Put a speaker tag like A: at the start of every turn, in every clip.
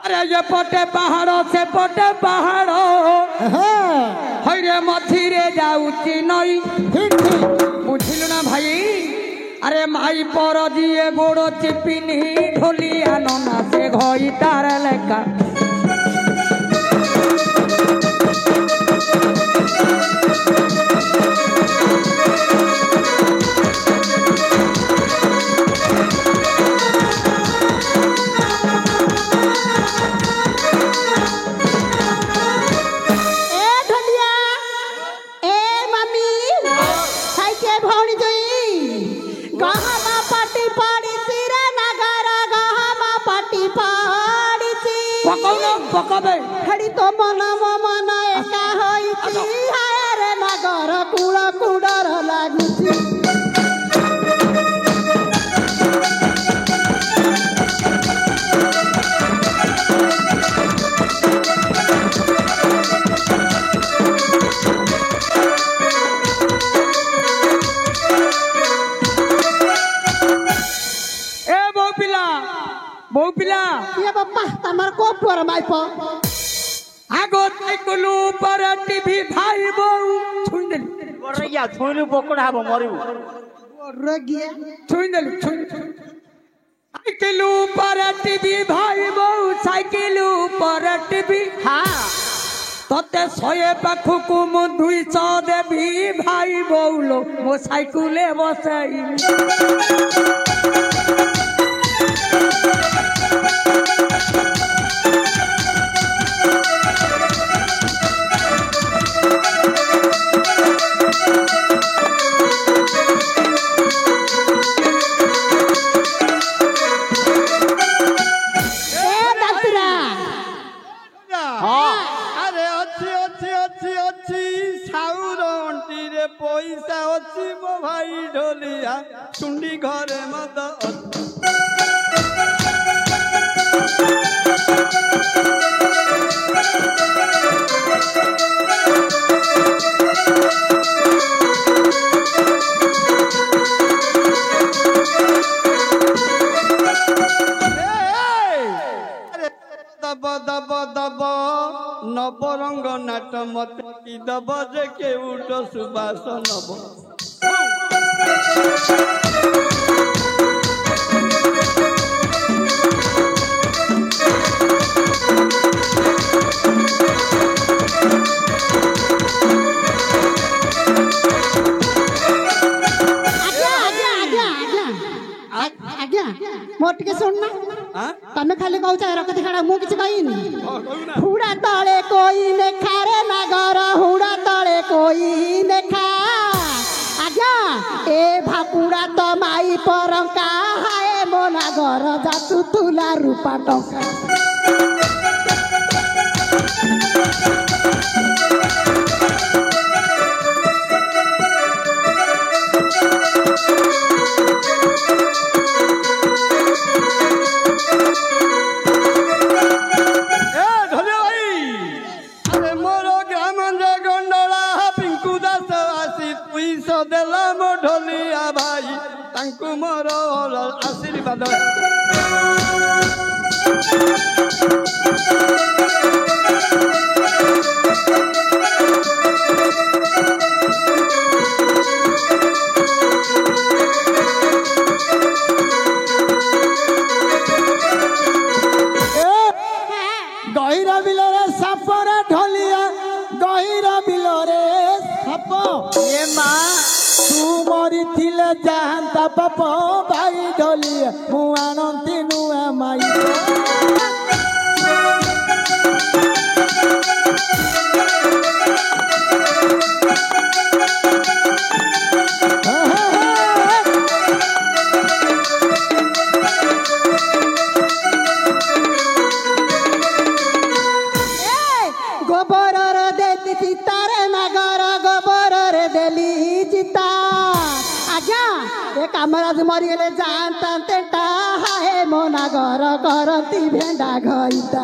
A: अरे ये पटे पहाड़ो से पटे पहाड़ो हईरे मथिरे जाऊची नई बुझिलु ना भाई। अरे माई पर दिए गोड़ चिपिनी ढोलिया नना से घई तार लेखा पकाबे
B: हड़ी तो मन मन एका होइची हाय रे नगर कुड़ कुड़र लागुची।
A: ए बहु पिला
B: ये बापा तमर को पर माइप
A: आगो साइकलू पर टीवी भाई बहु छुइन देली
C: बरैया छुइलु बोकड़ा हबो मरिउ
B: रगिया
A: छुइन देली साइकलू पर टीवी भाई बहु साइकलू पर टीवी
B: हां
A: तते 100 पाखुकु मु 200 देबी भाई बहु लो मो साइकले बसई
C: पैसा अच्छी मो भाई ढोलिया सुंडी घरे मत दब दब दब नबरंग नाट मत दब जे के उठ सुबास नब
B: मोर टिके सुनना तमे खाली कहू रखती खड़ा मु किछ कहिनी हुड़ा तळे कोई ने खारे नगर हुड़ा तळे कोई ने खा आज्ञा ए भाकुड़ा तो माई परंका हाय मो नगर जातु तुला रूपा टंका
C: ढोलिया भाई तांकु मोर आशीर्वाद
A: गहिरा बिलरे सापर ढोलिया गहिरा बिलरे साप ए मां तू मरी थिले जाहंता पाप भाई ढोलिया मु आनंती नुआ माई
B: गोबर देती चितारे नगर गोबर देली चिता आज्ञा ए कामराज मरिगले जानता तेटा हाय मो नगर करती भेंडा घइता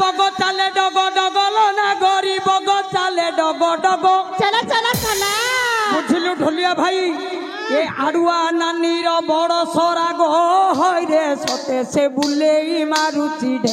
A: বগ চালে ডগ ডগল না গরি বগ চালে ডগ ডগ
B: চলা চলা চলা
A: বুঝিলু ঢোলিয়া ভাই এ আড়ুয়া নানির বড় সরাগ হয় রে সতে সে বুলেই মারুচি ঢে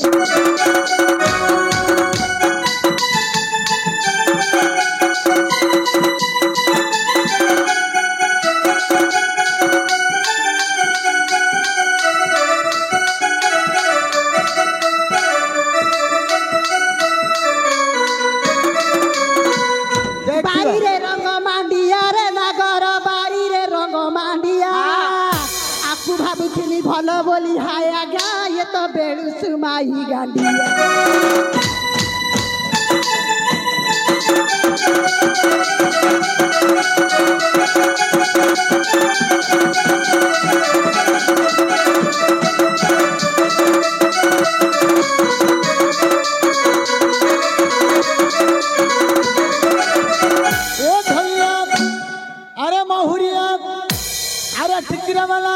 B: বাইরে রঙ মান্ডিয়া রে নাগর বাইরে রঙ মান্ডিয়া আকু ভাবুছিলি ভাল বলি হায় আজ্ঞা এ তো বেড়ু সুমাই গান্ডিয়া
D: अरे महुरिया अरे टिकरा वाला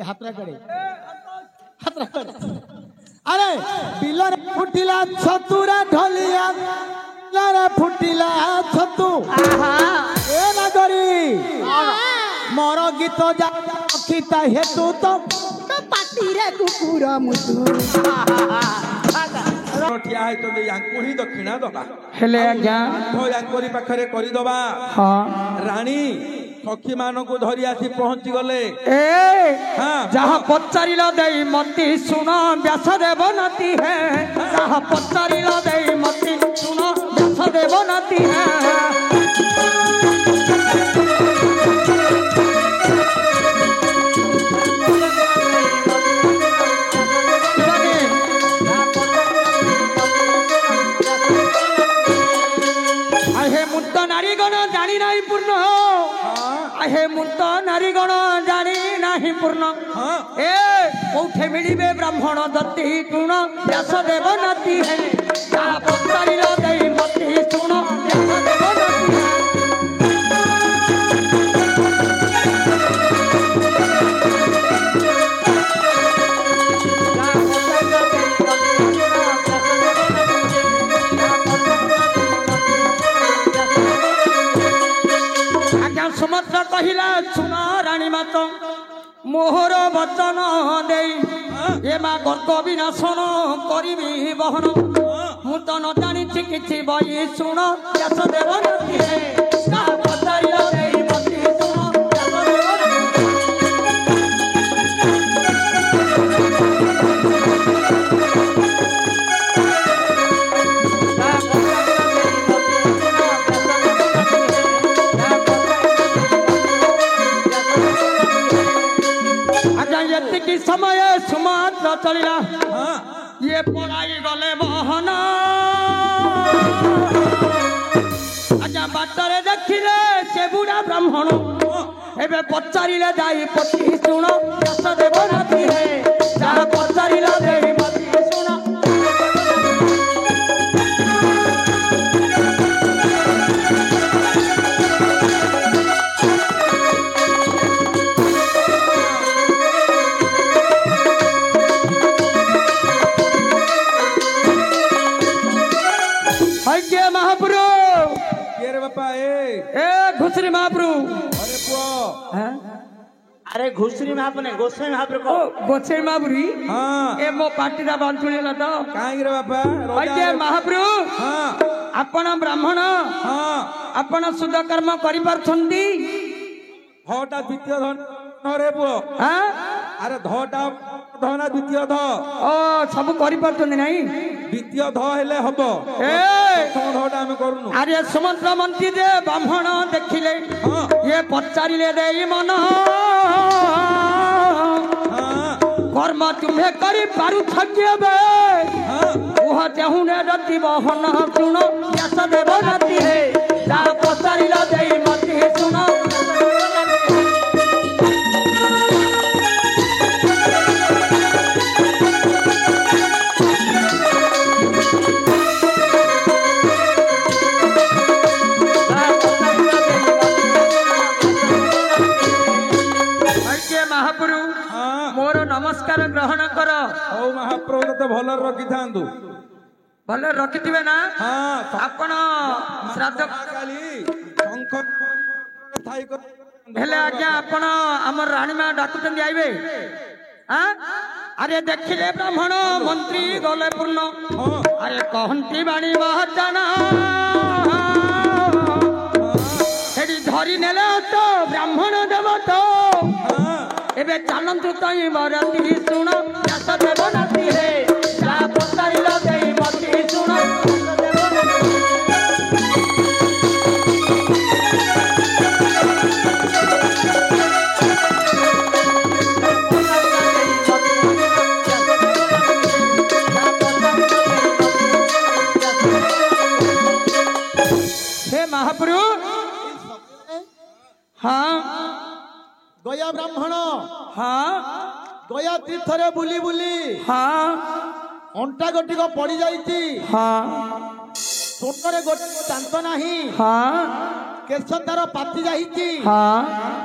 D: हातरा करे अरे बिलर फुटिला छतुरा ढलिया रे फुटिला छतु ए नगरी मोर गीत जा अखिता हेतु तो
B: पाटी रे कुकुर मुतु
C: ठिया है तो यांको ही दक्षिणा दबा
A: हेले आज्ञा
C: तो यांकोरी पाखरे करी दबा
A: हाँ
C: रानी सखी मान को धरी आसी पहुंची गले
A: ए
C: हाँ
A: जहाँ पचारिल देई मती सुन व्यास देव नती है जहाँ पचारिल देई मती सुन व्यास देव नती है आहे मुक्त नारीगण जानी नहीं पूर्ण आहे मुक्त नारीगण जानी नहीं पूर्ण ए कौठे मिलिबे ब्राह्मण दत्ती गुण व्यास देव नती है जहाँ पचारिल देई मती सुन व्यास देव नती है सुमत्र कहिला सुन रानी मात मोहर वचन दे ए मा गर्ग विनाशन करिबी बहन मु तो न जानी किछि बई सुन व्यास देव नती है का पचारिल देई मती सुन व्यास देव नती की समय सुमात्र चलिला ये पढ़ाई गले बहन अच्छा बाटरे देखिले से बुढ़ा ब्राह्मण एबे पचारिले जाई पति सुन व्यास देव नती है जहाँ पचारिले देई मती सुन महाप्रभु
C: ये रे बापा ए
A: घुसरी महाप्रभु
C: अरे पुओ
D: अरे घुसरी महाप्रभु गोसाई महाप्रभु को
A: गोसाई महाप्रभु
C: हां
A: ए मो पाटी दा बांचुळीला तो
C: काई रे बापा
A: अजे महाप्रभु
C: हां
A: आपण ब्राह्मण
C: हां
A: आपण शुद्ध कर्म करि परछंती
C: धटा द्वितीय धन रे पुओ
A: हां
C: अरे धटा धना द्वितीय ध
A: ओ सब करि परछंती नाही
C: द्वितीय ध हेले हबो
A: ए
C: प्रथम धटा हम करूनु
A: अरे सुमंत्र मंत्री दे ब्राह्मण देखिले ये पचारिले देई मन कर्म तुम्हें करी पारु थकेबे ओह चाहुने रति बहन सुनो व्यास देव नती है जा पचारिला देई मती सुनो ପୁରସ୍କାର ଗ୍ରହଣ କର।
C: ହଉ ମହାପ୍ରଭୁ ତତେ ଭଲରେ ରଖିଥାନ୍ତୁ।
A: ଭଲ ରଖିଥିବେ ନା?
C: ହଁ
A: ଆପଣ ଶ୍ରାଦ୍ଧ
C: କାଲି
A: ହେଲେ ଆଜ୍ଞା ଆପଣ ଆମର ରାଣୀମା ଡାକୁଛନ୍ତି ଆଇବେ। ଆରେ ଦେଖିଲେ ବ୍ରାହ୍ମଣ ମନ୍ତ୍ରୀ ଗଲେ ପୂର୍ଣ୍ଣ। ଆରେ କହନ୍ତି ବାଣୀ ବାହାଚନା ସେଠି ଧରି ନେଲେ ତ ବ୍ରାହ୍ମଣ ଦେବତ। ଏବେ ଚାଲନ୍ତୁ ତଇ ବରତି ଶୁଣ ଚାଷ ଦେବ ନାତି ହେ ଯାହା ପଚାରିଲ ଦେଇ ମତି ଶୁଣ। महाप्रभु हाँ
E: गया ब्राह्मण
A: हाँ
E: गया तीर्थरे बुली बुली
A: हाँ
E: अंटा गोटी को पड़ी जाइती
A: हाँ
E: छोटरे गोटी दांत नहीं
A: हाँ
E: केश तार पाति जाइती
A: हाँ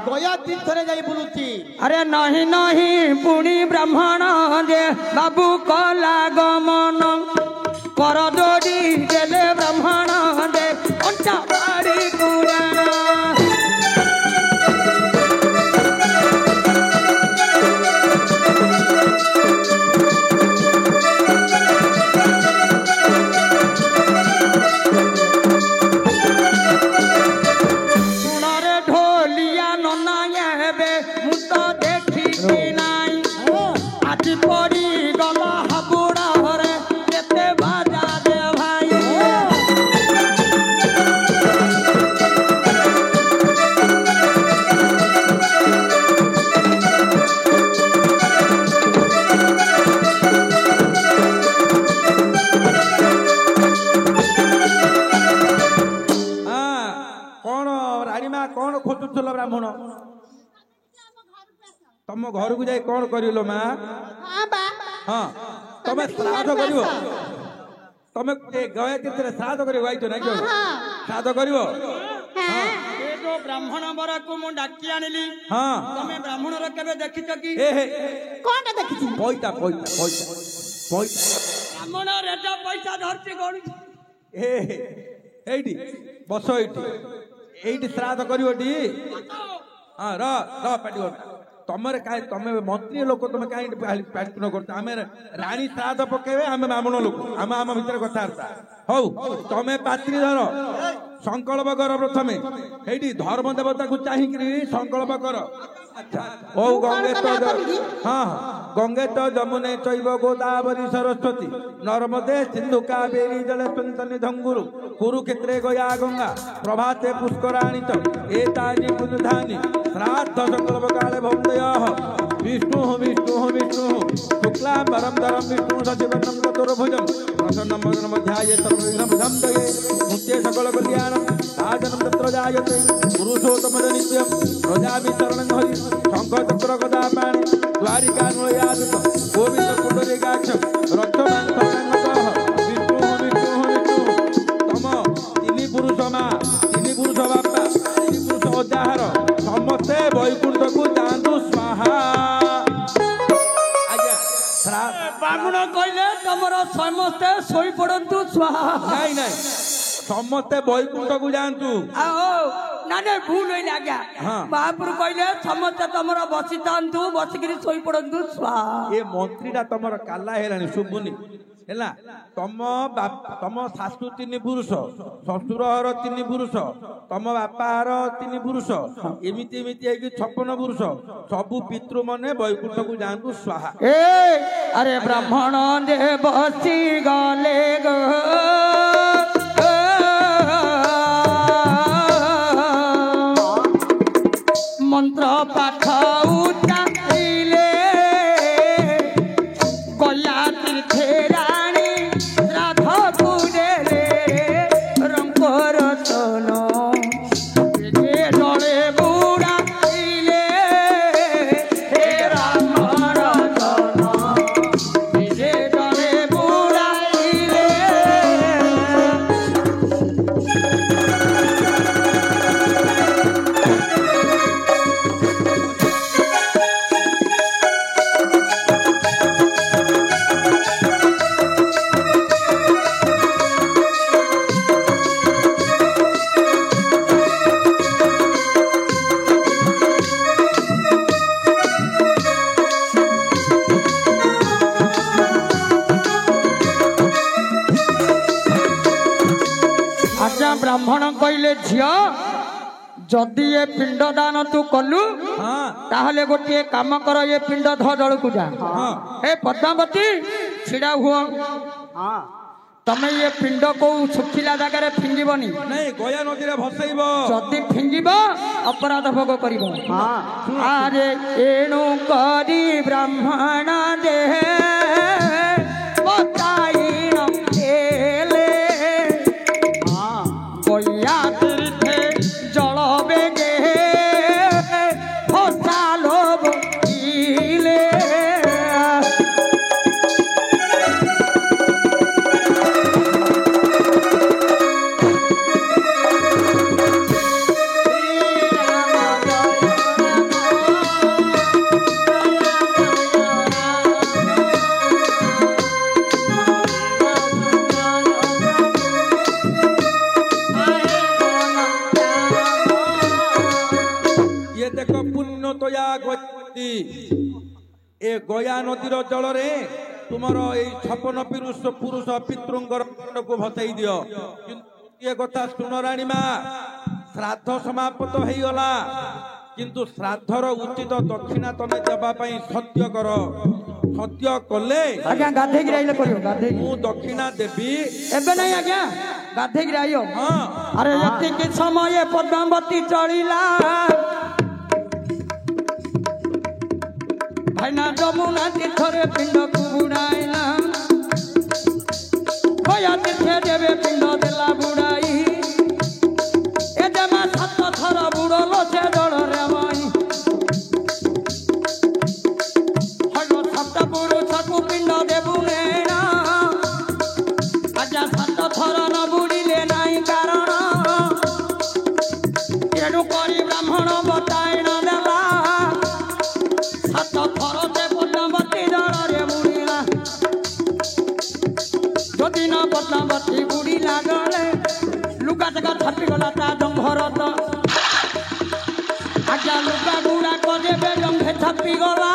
E: गया तीर्थरे जाई बुलुची।
A: अरे नहीं नहीं पुणी ब्राह्मण जे बाबू कला गमन कर जोड़ी देले ब्राह्मण दे अंटा बाड़ी कुराना। सुनरे ढोलिया नना हेबे मु तो देखी नाई आज पड़ी गला हाबुड़ा हरे केते बाजा दे भाई।
C: कौन राणीमा कौन खोजुल ब्राह्मण तुम घर को जाई कौन कर माँ? हाँ तुम श्राद्ध कर तुम गया तीर्थरे श्राद्ध कर ना क्यों श्राद्ध कर
A: ब्राह्मण बरा को मु डाकी आनिली।
C: हाँ
A: तमे ब्राह्मण रे केबे देखिछ की?
B: कोनटा देखिछि?
C: पैसा पैसा पैसा पैसा
A: ब्राह्मण रेटा पैसा धरती गणी
C: एठी बस एठी श्राद्ध करटी। हाँ र पाटी तमरे काहे तमे मंत्री लोक तमे काहे पाटी न करता? आमे रानी श्राद्ध पकेबे आमे ब्राह्मण लोक आमे आम भितर कथार्ता हौ। तमे पात्री धर संकल्प कर प्रथमे एठी धर्म देवता को चाहिकरी संकल्प कर। ओ गंगे तो हाँ गंगे तो जमुने चैव गोदावरी सरस्वती नर्मदे सिंधु कावेरी जले तुंतनि धंगुरु कुरुक्षेत्रे गया गंगा प्रभाते पुष्कराणि च एतानि बुधानि श्राद्ध संकल्प काले भवतयः विष्णु विष्णु विष्णु शुक्लांबरं धरं विष्णु सचिवन्नं चतुर्भुजं प्रसन्नं वदनं ध्याये सर्वविघ्नं दये मुक्ते सकल कल्याणं साधनं तत्र जायते पुरुषोत्तम नित्यं प्रजापि शरणं हरि शंख चक्र गदा पाणि द्वारिका नुयादित गोविंद पुंडरीकाक्ष रक्षमान् सदानतः विष्णु विष्णु विष्णु तम तिनि पुरुष माँ तिनि पुरुष बापा तिनि पुरुष अजाहार समस्ते वैकुंठ को जातु स्वाहा। आज्ञा
A: ब्राह्मण कहले तमर समस्ते सोई पड़तु स्वाहा।
C: नहीं नहीं समस्ते वैकुंठ को जातु।
A: ना ना भूल होइला आज्ञा।
C: हाँ।
A: महाप्रभु कहले समस्ते तमर बसी थांतु बसिकरी सोई पड़तु स्वाहा।
C: ये मंत्रीटा तमर काला हेलानी शुभुनी हैला तम तम शाशु तीन पुरुष शशुर हर तीन पुरुष तम बापा हर तीन पुरुष एमिति एमिति है कि 56 पुरुष सबु पितृ मने वैकुंठ को जातु स्वाहा।
A: अरे ब्राह्मण दे बसी गले गो मंत्र पाठ उच्चारिले गया तीर्थे रानी श्राद्ध पूजेले रंकर चन जले बुड़ाइले हे रामर चन जले बुड़ाइले ବ୍ରାହ୍ମଣ କହିଲେ ଝିଅ ଯଦି ଏ ପିଣ୍ଡ ଦାନ ତୁ କଲୁ ତାହେଲେ ଗୋଟିଏ କାମ କର ଏ ପିଣ୍ଡ ଧ ଜଳକୁ ଯା ଏ ପଦ୍ମାବତୀ ଛିଡ଼ା ହୁଅ ତମେ ଏ ପିଣ୍ଡ କୋଉ ଶୁଖିଲା ଜାଗାରେ ଫିଙ୍ଗିବନି
C: ନାଇଁ ଗୟା ନଦୀରେ ଭସେଇବ
A: ଯଦି ଫିଙ୍ଗିବ ଅପରାଧ ଭୋଗ କରିବ ଆରେ ଏଣୁ କରି ବ୍ରାହ୍ମଣ ଦେହେ ପତାଇଣ ଦେଲେ ଗୟା ତୀର୍ଥେ ଜଳ ବେଗେ ଭସାଲୋ ବକିଲେ
C: ए गया नदीर जल रे तुमर ए 56 पुरुष पितृंगर को भसई दियो ये कथा सुन रानी मा श्राद्ध समाप्त हो गला किंतु श्राद्धर उचित दक्षिणा तमे देबा पई सत्य कर सत्य कले
A: आज्ञा गाधे गिराइले करियो गाधे
C: मु दक्षिणा देबी
A: एबे नहीं आज्ञा गाधे गिराइयो अरे यति के समय पद्मावती चलिला भाईना जमुना तीर्थरे पिंड को बुड़ाइला गया तीर्थे देवे पिंड देला बुड़ाई ए जमा 7 थर बुड़ल से जल रे माई हलो 7 पुरुष को पिंड देबु नेना आजा 7 थर न बुड़िले नाही कारण एडु करी ब्राह्मण बताई न देला 7 थर से पद्मावती जल रे बुड़िला जदि न पद्मावती बुड़िला गले लुका जगह छपी गला ता जंघर तो आज्ञा लुका गुड़ा कदेबे जंघे छपी गला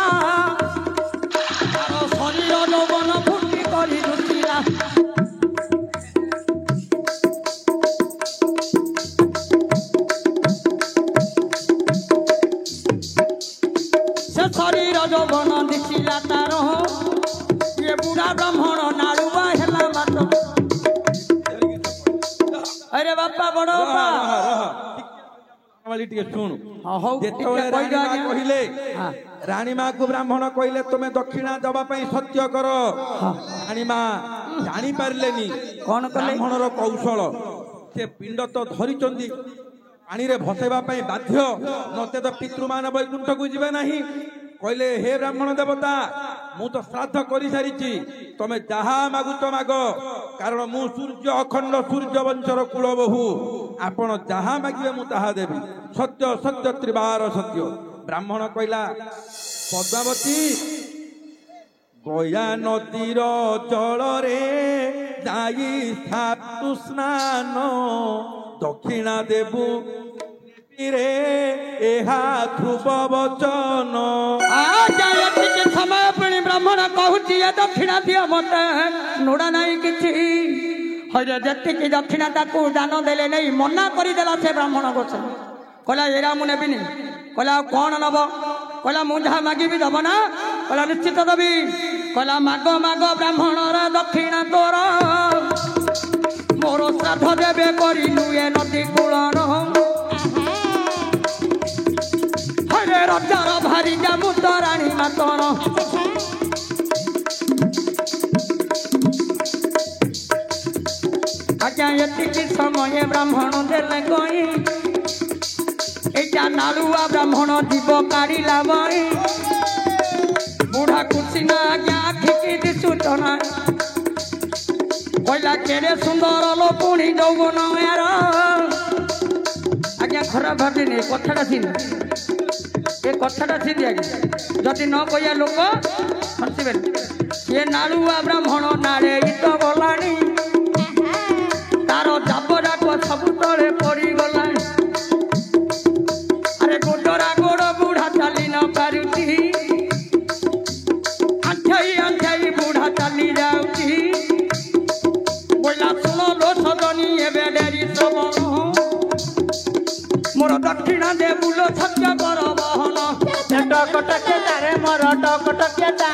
A: तार शरीर यौवन फुटी करी दुखिला से शरीर यौवन दिखिला तार ये बुढ़ा ब्राह्मण नाड़ुआ हेला बात अरे बापा बड़ बापा
C: वाली टिके सुन
A: हाँ हौ
C: जेतोले रानी मां कहिले रानी मां को ब्राह्मण कहिले तुमे दक्षिणा दबा पई सत्य करो रानी मां जानी पारलेनी
A: कौन कले
C: ब्राह्मण रो कौशल से पिंड तो धरि चंदी पानी रे भसेबा पई बाध्य नते तो पितृमान वैकुंठ को जिबे नाही कहले हे ब्राह्मण देवता मु तो श्राद्ध करि सारिची तमे जहा मागुत मागो कारण मु सूर्य अखंड सूर्य वंशर कुल बहु आपण जहा मागिबे मु ताहा देबी सत्य सत्य त्रिबार सत्य ब्राह्मण कहला पद्मावती गया नदीर जल रे जाई सातु स्नान दक्षिणा देबु रे एहा ध्रुव वचन
A: आजायति के समय पुणी ब्राह्मण कहूची दक्षिणा दियो मते नोड़ा नहीं किछि हरे जति की दक्षिणा ताकू दान देले नहीं मना करी देला से ब्राह्मण गोछ कहला एरा मु नेबिनी कहला कोन नब कहला मु जहा मागी भी दब ना कहला निश्चित दबी कहला माग माग ब्राह्मण रा दक्षिणा तोर मोर श्राद्ध देबे करिलु ए नदी कूलर हरे रजार भारी जामु तराणी मातन आज्ञा एतिकी समय ब्राह्मण देले कई एटा नालुआ ब्राह्मण जीव काढ़िला बई बुढ़ा कुसिना आज्ञा आखिकी दिसुटना कहला केरे सुंदर लो पुणी यौवन यार आज्ञा खराब भाबिनी कथाटा सिनी ए कथाटा सिनी आज्ञा जदि न कहिया लोक हंसिबे ये नालुआ ब्राह्मण नाड़े इत गलानी तार जाबरा को सब तले पड़ी गलानी अरे गोडरा गोड़ बुढ़ा चली न पारुची आंठाई बुढ़ा चली जाउची बोला सुनो लो सदनी एबे डेरी सबन মোর দক্ষিণা দে বুলো সত্য বড় বহন
D: টকটকিয়াটা রে মোর টকটকিয়াটা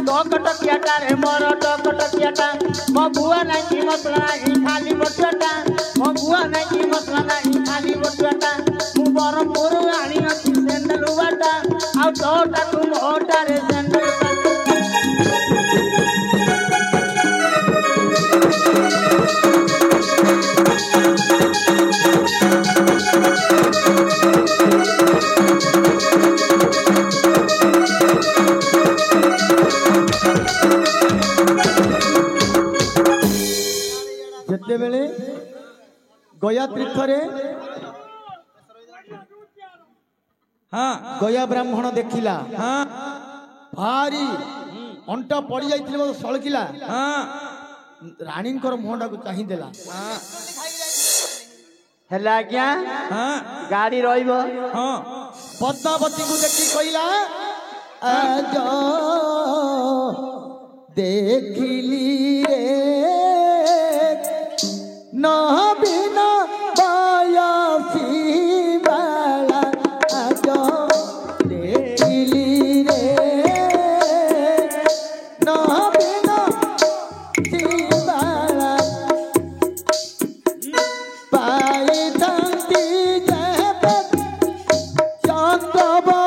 D: টকটকিয়াটা রে মোর টকটকিয়াটা মো বুয়া নাই মশলা নাই খালি বটুয়াটা মো বুয়া নাই মশলা নাই খালি বটুয়াটা মু বরমপুর আনি ଅଛି সেন্ডেল বাটা ଆଉ ତୋଟାକୁ ମୋଟାରେ ସେଣ୍ଡେଲ
E: ଯେତେବେଳେ ଗୟା ତୀର୍ଥରେ
C: हाँ
E: ଗୟା ବ୍ରାହ୍ମଣ ଦେଖିଲା
C: हाँ
E: ଭାରି ଅଣ୍ଟା ପଡି ଯାଇଥିଲେ ମଧ୍ୟ ସଳକିଲା
C: हाँ
E: ରାଣୀଙ୍କର ମୁହଁଟାକୁ ଚାହିଁଦେଲା
D: ହେଲା ଆଜ୍ଞା
C: हाँ
D: ଗାଡି ରହିବ
C: हाँ
E: ପଦ୍ମାବତୀକୁ ଦେଖି କହିଲା ଆଜ ଦେଖିଲି ରେ ନବୀନ ବୟସୀ ବାଳା ଆଜ ଦେଖିଲି ରେ ନବୀନ ବାଳା ପାଇଥାନ୍ତି ଯେବେ ଚନ୍ଦ୍ରବଦନୀକୁ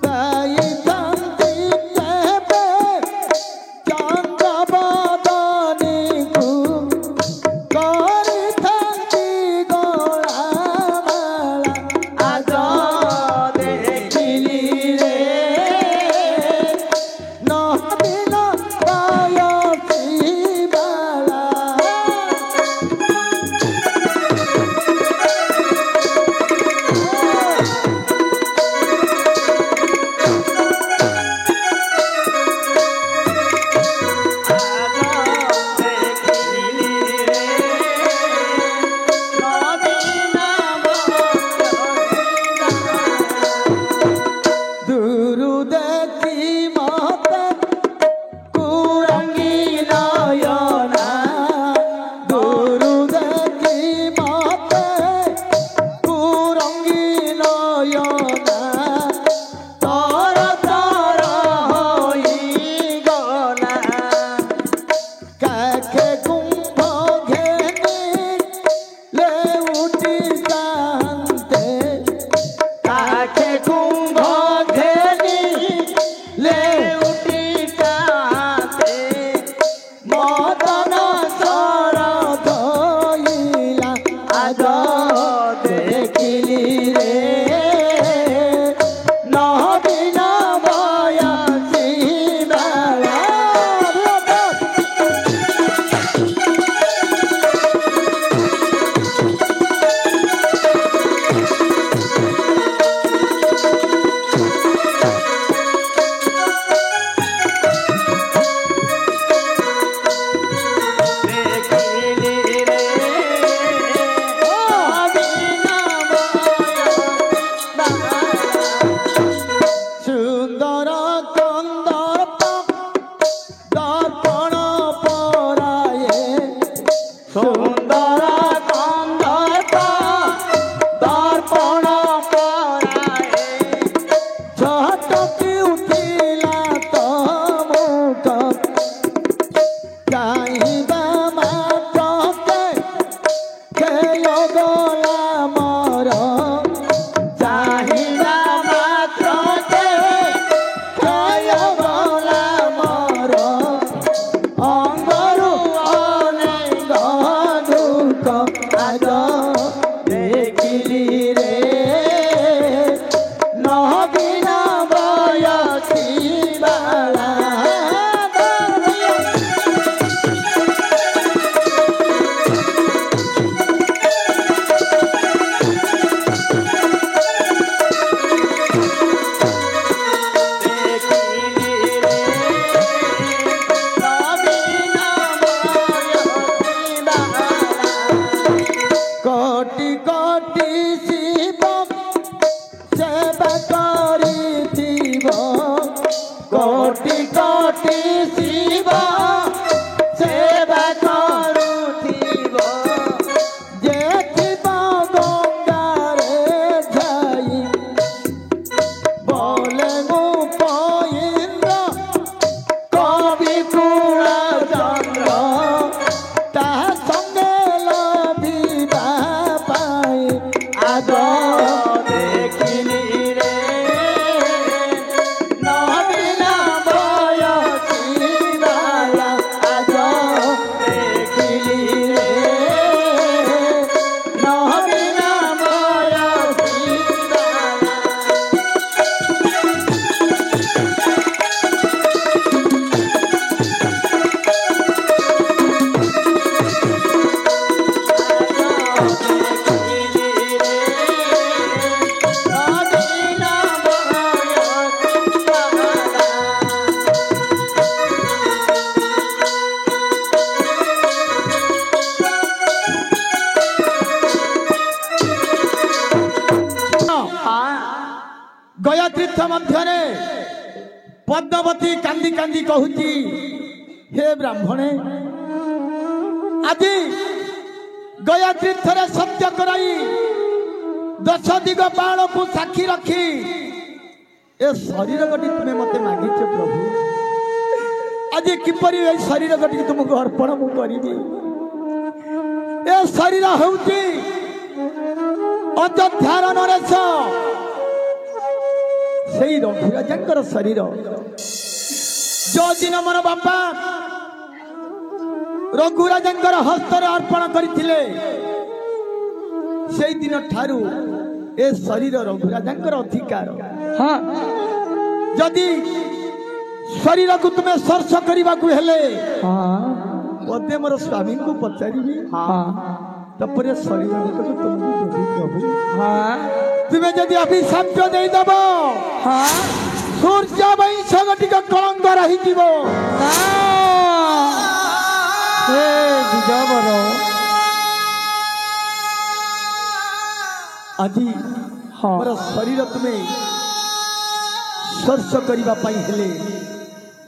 E: ପାଇଥାନ୍ତି ଯେବେ ଚନ୍ଦ୍ରବଦନୀକୁ କରିଥାନ୍ତି ଗଳାମାଳା ଆଜ ଦେଖିଲି ରେ ନବୀନ ବୟସୀ ବାଳା ଦୂରୁ ଦେଖି ମତେ କୁରଙ୍ଗି ନୟନା ଦୂରୁ ଦେଖି ମତେ କୁରଙ୍ଗି ନୟନା ତର ତର ହୋଇଗଲା କାକେ କୁମ୍ଭ ଘେନି ଲେଉଟି ଯାଆନ୍ତେ କାକେ କୁମ୍ଭ ଘେନି ଲେଉଟି ଯାଆନ୍ତେ ମଦନ ସର ଧଇଲା ଆଜ ଦେଖିଲି ରେ ନବୀନ ବୟସୀ ବାଳା ସୁନ୍ଦର କନ୍ଦର୍ପ ଦର୍ପଣ ପରାଏ ସୁନ୍ଦର କନ୍ଦର୍ପ ଦର୍ପଣ ପରାଏ ଝଟକି ଉଠିଲା ତ ମୁଖ ଚାହିଁବା ମାତ୍ରକେ ଖେଳ ଗଲା ମୋର ଚାହିଁବା ମାତ୍ରକେ ଖେଳ ଗଲା ମୋର ଅଙ୍ଗରୁ ଅନେକ ଦୁଃଖ ଆଜ ଦେଖିଲି ରେ ନବୀନ ବୟସୀ ବାଳା কোটি কোটি गया तीर्थ मध्य पद्मावती कांदी कांदी कहूची हे ब्राह्मणे आज गया तीर्थ सत्य कराई 10 दिग बाण को साक्षी रखी ए शरीर गटी तुम्हें मत मागिच प्रभु आज किपरि ए शरीर गटी तुमको अर्पण मु करी ए शरीर होउची अयोध्यार नरेश से रघुराजा शरीर जो दिन मोर बापा रघुराजा हस्तर अर्पण करथिले से दिन ठारू ए शरीर रघुराजा अधिकार
A: हाँ
E: जदि शरीर को तुम्हें स्पर्श करने को हेले बोधे मोर स्वामी को पचारि तपर शरीर को तुमको देवी प्रभु तुम्हें जदि अभिशाप दे दब सूर्य वंश गटिक कलंक रही आज मोर शरीर तुम्हें स्पर्श करने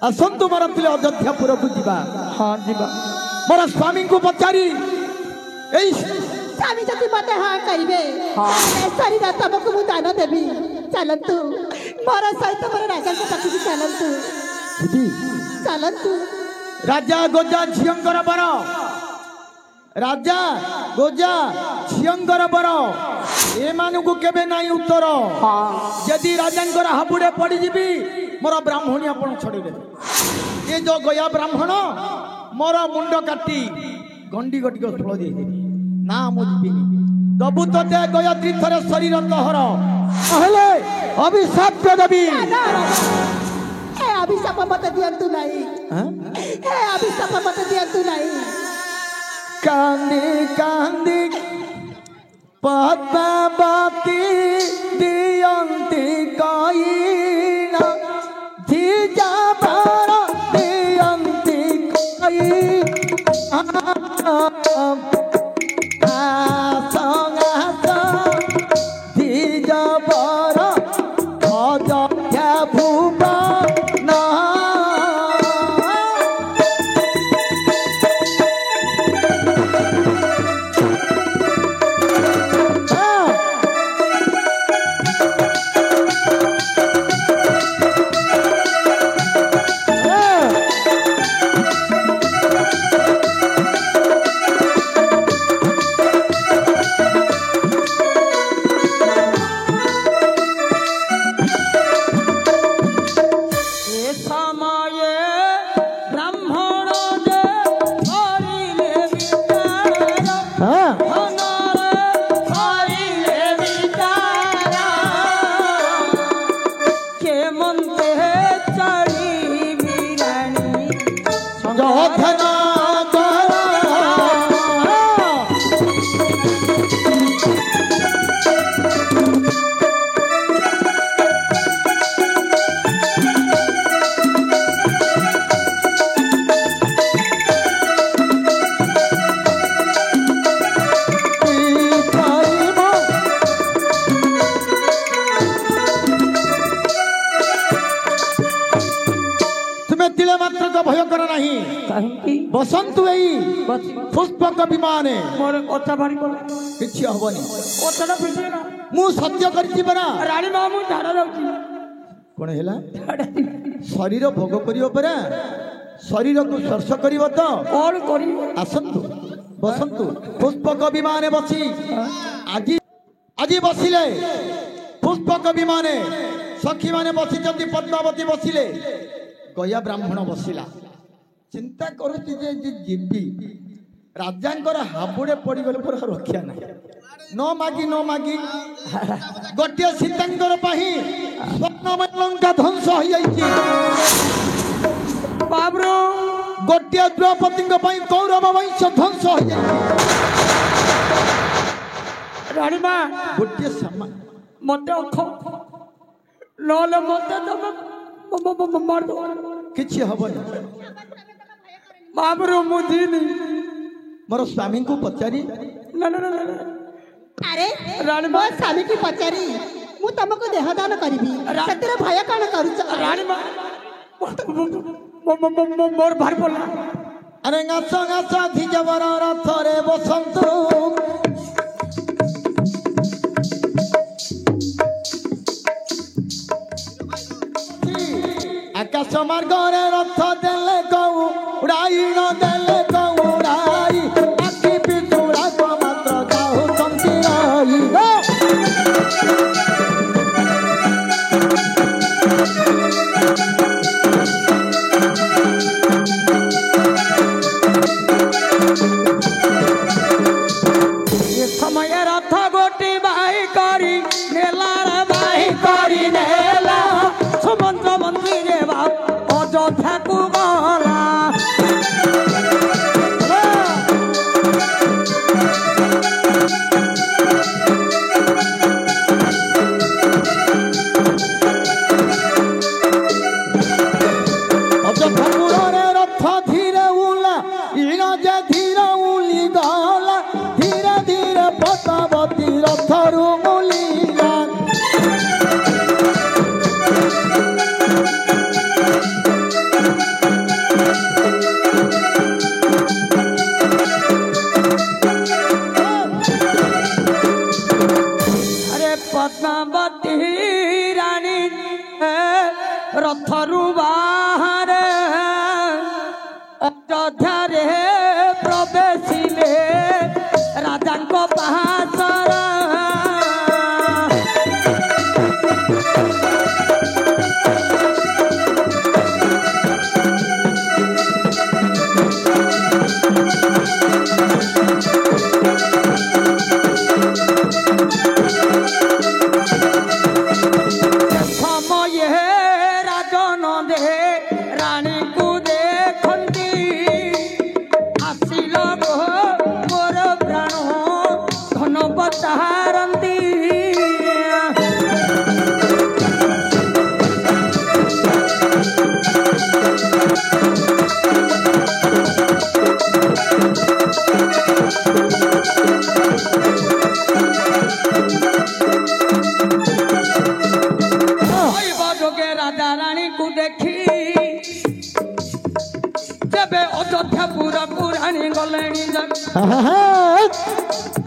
E: आसतु मोर पिले अयोध्यापुर को जीवा
A: हाँ जीवा
E: मोर स्वामी को पचारि
B: स्वामी जति मते हाँ कहिबे शरीर तुमको मु दान देवी चलतु मोर सहित मोर राजा को पाखु चलतु चलतु
E: राजा गोजा झियंकर बर राजा गोजा झियंकर बर ए मानू केबे नाई उत्तर यदि राजा हाबुड़े पड़ी जीवी मोर ब्राह्मणी आपण छड़े ये जो गया ब्राह्मण मोर मुंड काटी गंडी गटी स्थल दे ना मुझे दबु तो दे गया तीर्थर शरीर तहर कहले अभिशाप देवी
B: ए अभिशाप मत दियंतु नहीं ए अभिशाप मत दियंतु नहीं
E: कांदी कांदी पद्मावती दियंती कईना जीजा बार दियंती कई बसंतु पुष्पक विमान
A: कथा भारी
E: किछि हबनी
A: कथा फिटे ना
E: मु सत्य करछि बना
A: रानी मां मु झाड़ा जाउची
E: कोन हैला शरीर भोग करियो परा शरीर को स्पर्श करिवो तो
A: कौन करी
E: आसंतु बसंतु पुष्पक विमान बसी आज आज बसिले पुष्पक विमान सखी माने बसी जंती पद्मावती बसिले गया ब्राह्मण बसिला चिंता करुची जे जीवी राजांकर हाबुड़े पड़गले पर रक्षा ना न मागी गोटे सीतांकर स्वप्नमय लंका ध्वंस हो जाइए
A: बाबरो
E: गोटे द्रौपदी कौरव वंश ध्वंस हो जाइए
A: रानी मां
E: गोटे समान
A: मत अख नले मत मार दो
E: किछि हबनी
A: बाबरो मुदिनी
E: मोर स्वामी को पचारि
A: ना
B: अरे
A: रानी
B: मो स्वामी की पचारि ମୁଁ ତମକୁ ଦେହ ଦାନ କରିବି ସେଥିରେ ଭୟ କଣ କରୁଛ
A: ରାଣୀ ମା ମୋର ଭାରି ପଡ଼ିଲା
E: ଆରେ ଘାସ ଘାସ ଧିଜବର ରଥରେ ବସନ୍ତୁ ଆକାଶ ମାର୍ଗରେ ରଥ ଦେଲେ କଉ ଉଡ଼ାଇଣ ଦେଲେ କଉ ଉଡ଼ାଇ ଆଖି ପିଛୁଡ଼ାକ ମାତ୍ର ଯାଉଛନ୍ତି
A: ସମୟ ରଥ ଗୋଟି ବାହି କରି ନେଲାର ବାହି କରି ନେଲା ସୁମନ୍ତ ମନ୍ଦିରେ ଅଯୋଧ୍ୟାକୁ ଗଲା
E: ଅଯୋଧ୍ୟାପୁରରେ ରଥ ଧୀରେ ଉଲା ଇଣ ଯେ ଧୀର ଉଲି ଗଲା ଧୀରେ ଧୀରେ ପଦ୍ମାବତୀ ରଥରୁ ଉଲିଲା
A: ଆରେ ପଦ୍ମାବତୀ ରାଣୀ ରଥରୁ ବାହାରେ ଅଯୋଧ୍ୟାରେ ପ୍ରବେଶିଲେ ରାଜାଙ୍କ ପାହାଚର ସମୟ ରାଜନ ଦେ ରାଣୀକୁ ଦେଖନ୍ତି ଆସିଲ ଗୋ ମୋର ପ୍ରାଣ ଧନ ପଚାରନ୍ତି ଯୋଗେ ରାଜା ରାଣୀକୁ ଦେଖି ଯେବେ ଅଯୋଧ୍ୟାପୁରକୁ ରାଣୀ ଗଲେଣି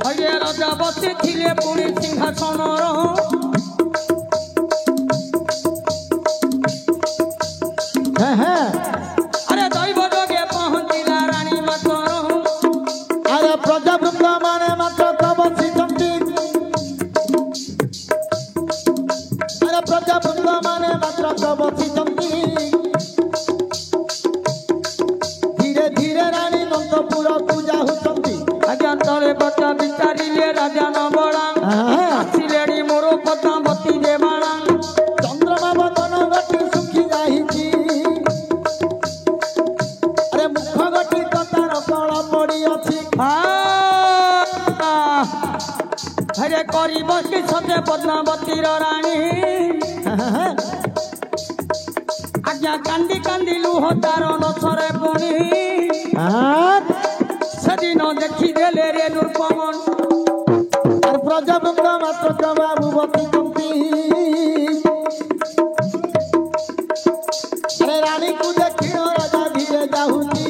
A: ହଏ ରାଜା ବସିଥିଲେ ପୁଣି ସିଂହାସନର ଆରେ ଦୈବ ଯୋଗେ ପହଞ୍ଚିଲା ରାଣୀ ମାତର
E: ଆରେ ପ୍ରଜାବୃନ୍ଦ ମାନେ ମାତ୍ର ବସିଛନ୍ତି ଆରେ ପ୍ରଜାବୃନ୍ଦ ମାନେ ମାତ୍ର ବସିଛନ୍ତି ଧୀରେ ଧୀରେ ରାଣୀ ନନ୍ଦପୁରକୁ ଯାଉଛନ୍ତି
A: ଆଜ୍ଞା ତଳେ କଥା ବିଚାରିଲେ ରାଜା ନବଳା ଆସିଲେଣି ମୋର ପଦ୍ମାବତୀ ଦେବାଳା
E: ଚନ୍ଦ୍ରମା ବଦନ ଗଟି ଶୁଖି ଯାଇଛି ଆରେ ମୁଖ ଗଟି କତାର କଳ ପଡ଼ିଅଛି
A: ହରେ କରିବ କି ସତେ ପଦ୍ମାବତୀର ରାଣୀ ଆଜ୍ଞା କାନ୍ଦି କାନ୍ଦି ଲୁହ ତାର ନଥରେ ପୁଣି ସେଦିନ ଦେଖିଦେଲେ ରେ ନୃପମନ
E: আর প্রজাবৃন্দ মাত্র বাবু বসিଛନ୍ତି আরে রানীକୁ ଦେଖିଣ রাজা ধীরে যাଉଛି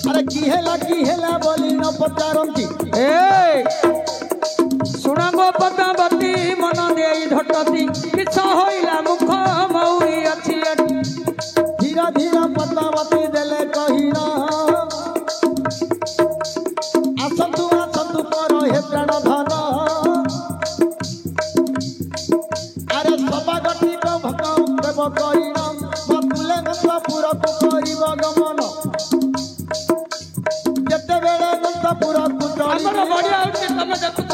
E: আরে কি ହେଲା ବୋଲି ନ ପଚାରନ୍ତି
A: ଏ ଶୁଣ ଗୋ ପଦ୍ମାବତୀ ମନ ଦେଇ ଝଟତି କିଛ ହୋଇଲା ମୁଖ ମଉଳି ଅଛି ଏଠି
E: ଧୀର ଧୀର ପଦ୍ମାବତୀ ଦେଲେ କହିଣ ଆସନ୍ତୁ ଆସନ୍ତୁ କର ହେ ପ୍ରାଣ ଧନ ଆରେ ସବା ଗଠିକ ଭକ ଦେବ କହିଣ ବତୁଲେ ନନ୍ଦପୁରକୁ କରିବ ଗମନ ଯେତେବେଳେ ନନ୍ଦପୁରକୁ
A: ଆମର ବଢିଆ ହଉଛି ତମେ ଦେଖୁଛ